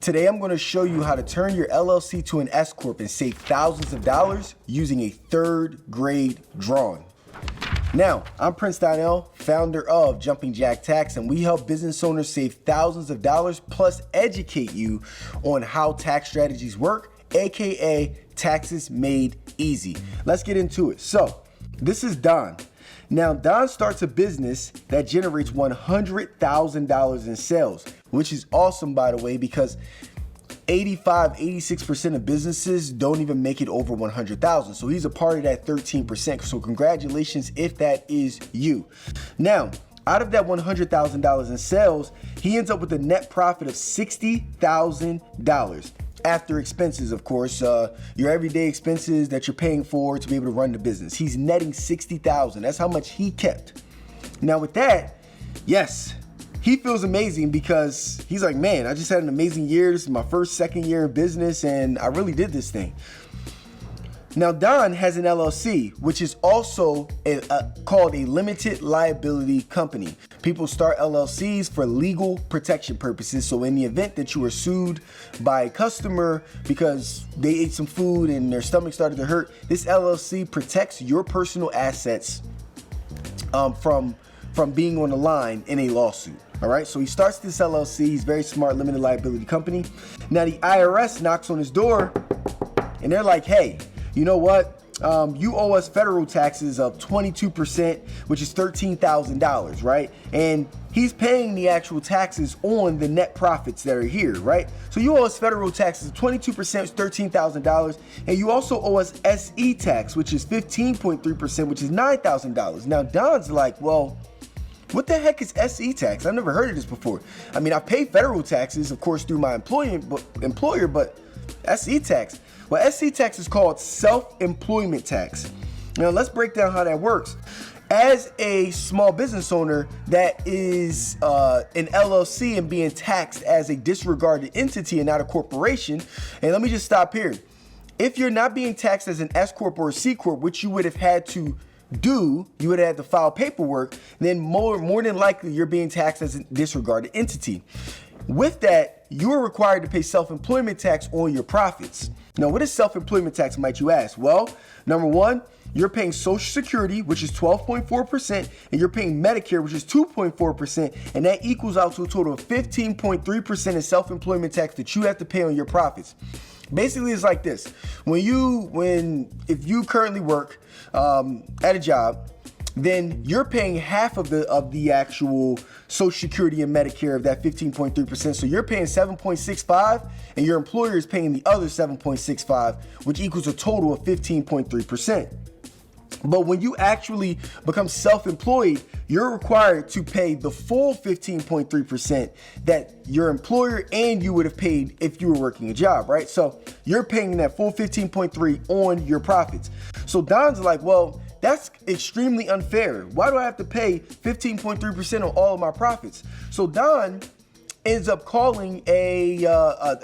Today I'm going to show you how to turn your LLC to an S Corp and save thousands of dollars using a third grade drawing. Now, I'm Prince Donnell, founder of Jumping Jack Tax, and we help business owners save thousands of dollars plus educate you on how tax strategies work, aka taxes made easy. Let's get into it. So, this is Don. Now, Don starts a business that generates $100,000 in sales, which is awesome, by the way, because 86% of businesses don't even make it over 100,000. So he's a part of that 13%. So congratulations if that is you. Now, out of that $100,000 in sales, he ends up with a net profit of $60,000. After expenses, of course, your everyday expenses that you're paying for to be able to run the business. He's netting $60,000. That's how much he kept. Now with that, yes, he feels amazing because he's like, man, I just had an amazing year. This is my second year in business, and I really did this thing. Now, Don has an LLC, which is also called a limited liability company. People start LLCs for legal protection purposes. So in the event that you are sued by a customer because they ate some food and their stomach started to hurt, this LLC protects your personal assets from being on the line in a lawsuit. All right, so he starts this LLC. He's very smart, limited liability company. Now the IRS knocks on his door and they're like, hey, you know what? You owe us federal taxes of 22%, which is $13,000, right? And he's paying the actual taxes on the net profits that are here, right? So you owe us federal taxes of 22%, $13,000, and you also owe us SE tax, which is 15.3%, which is $9,000. Now Don's like, well, what the heck is SE tax? I've never heard of this before. I mean, I pay federal taxes, of course, through my employer, but SE tax. Well, SE tax is called self-employment tax. Now, let's break down how that works. As a small business owner that is an LLC and being taxed as a disregarded entity and not a corporation, and let me just stop here. If you're not being taxed as an S Corp or a C Corp, which you would have had to do, you would have had to file paperwork, then more than likely you're being taxed as a disregarded entity. With that, you are required to pay self-employment tax on your profits. Now, what is self-employment tax, might you ask? Well, number one, you're paying Social Security, which is 12.4%, and you're paying Medicare, which is 2.4%, and that equals out to a total of 15.3% in self-employment tax that you have to pay on your profits. Basically, it's like this. If you currently work at a job, then you're paying half of the actual Social Security and Medicare of that 15.3%. So you're paying 7.65, and your employer is paying the other 7.65, which equals a total of 15.3%. But when you actually become self-employed, you're required to pay the full 15.3% that your employer and you would have paid if you were working a job, right? So you're paying that full 15.3 on your profits. So Don's like, well, that's extremely unfair. Why do I have to pay 15.3% on all of my profits? So Don ends up calling a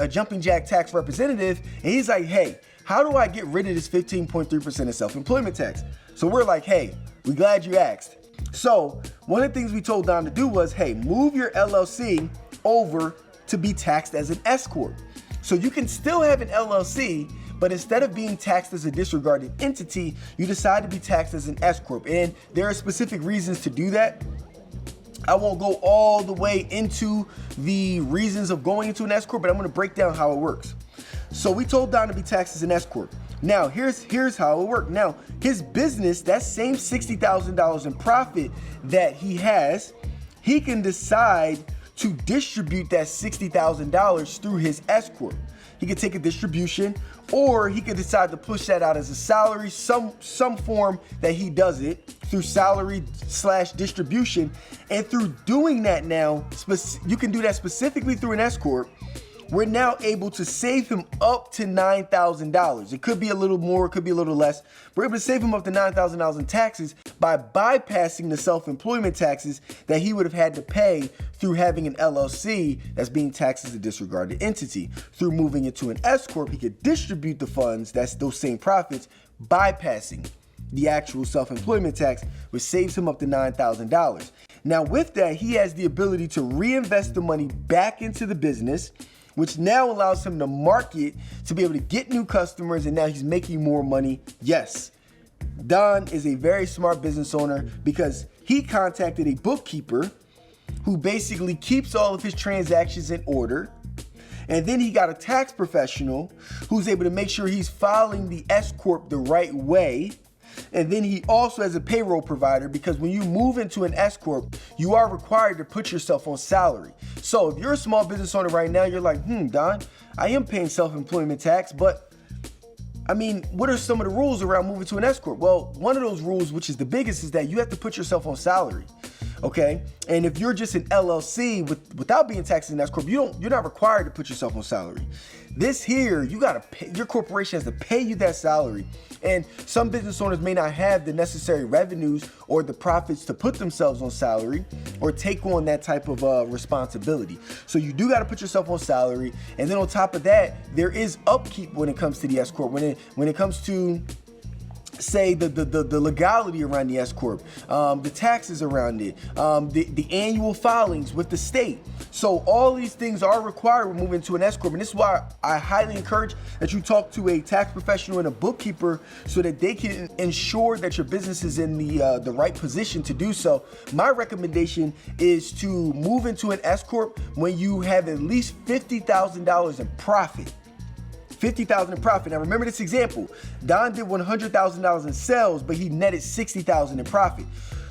Jumping Jack tax representative, and he's like, hey, how do I get rid of this 15.3% of self-employment tax? So we're like, hey, we're glad you asked. So one of the things we told Don to do was, hey, move your LLC over to be taxed as an S Corp. So you can still have an LLC, but instead of being taxed as a disregarded entity, you decide to be taxed as an S Corp. And there are specific reasons to do that. I won't go all the way into the reasons of going into an S Corp, but I'm going to break down how it works. So we told Don to be taxed as an S Corp. Now, here's how it worked. Now, his business, that same $60,000 in profit that he has, he can decide to distribute that $60,000 through his S Corp. He could take a distribution, or he could decide to push that out as a salary, some form that he does it through salary/distribution. And through doing that now, you can do that specifically through an S Corp. We're now able to save him up to $9,000. It could be a little more, it could be a little less. We're able to save him up to $9,000 in taxes by bypassing the self-employment taxes that he would have had to pay through having an LLC that's being taxed as a disregarded entity. Through moving it to an S Corp, he could distribute the funds, that's those same profits, bypassing the actual self-employment tax, which saves him up to $9,000. Now with that, he has the ability to reinvest the money back into the business, which now allows him to market to be able to get new customers, and now he's making more money. Yes, Don is a very smart business owner because he contacted a bookkeeper who basically keeps all of his transactions in order. And then he got a tax professional who's able to make sure he's filing the S Corp the right way. And then he also has a payroll provider, because when you move into an S Corp, you are required to put yourself on salary. So if you're a small business owner right now, you're like, Don, I am paying self-employment tax, but I mean, what are some of the rules around moving to an S Corp? Well, one of those rules, which is the biggest, is that you have to put yourself on salary. Okay, and if you're just an LLC without being taxed in S Corp, you're not required to put yourself on salary. This here, you gotta pay, your corporation has to pay you that salary. And some business owners may not have the necessary revenues or the profits to put themselves on salary or take on that type of responsibility. So you do gotta put yourself on salary. And then on top of that, there is upkeep when it comes to the S Corp. When it comes to, say, the legality around the S Corp, the taxes around it, the annual filings with the state. So all these things are required when moving to an S Corp. And this is why I highly encourage that you talk to a tax professional and a bookkeeper so that they can ensure that your business is in the right position to do so. My recommendation is to move into an S Corp when you have at least $50,000 in profit. $50,000 in profit. Now remember this example. Don did $100,000 in sales, but he netted $60,000 in profit.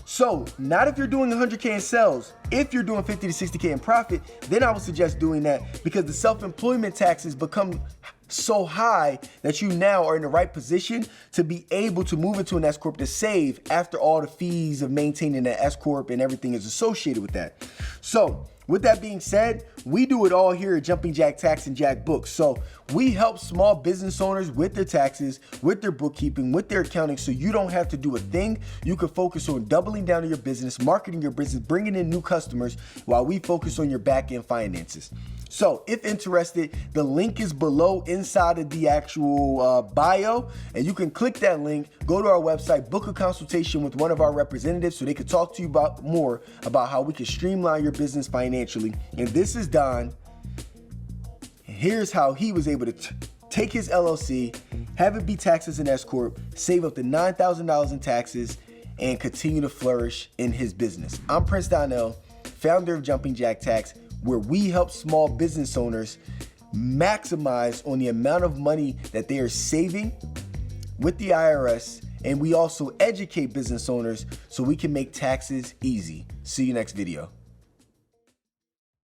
So not if you're doing 100K in sales. If you're doing 50 to 60K in profit, then I would suggest doing that, because the self-employment taxes become so high that you now are in the right position to be able to move into an S Corp to save after all the fees of maintaining an S Corp and everything is associated with that. So with that being said, we do it all here at Jumping Jack Tax and Jack Books. So we help small business owners with their taxes, with their bookkeeping, with their accounting, so you don't have to do a thing. You can focus on doubling down on your business, marketing your business, bringing in new customers, while we focus on your back-end finances. So if interested, the link is below inside of the actual bio, and you can click that link, go to our website, book a consultation with one of our representatives so they can talk to you more about how we can streamline your business financially. And this is Don. Here's how he was able to take his LLC, have it be taxed as an S Corp, save up to $9,000 in taxes, and continue to flourish in his business. I'm Prince Donnell, founder of Jumping Jack Tax, where we help small business owners maximize on the amount of money that they are saving with the IRS. And we also educate business owners so we can make taxes easy. See you next video.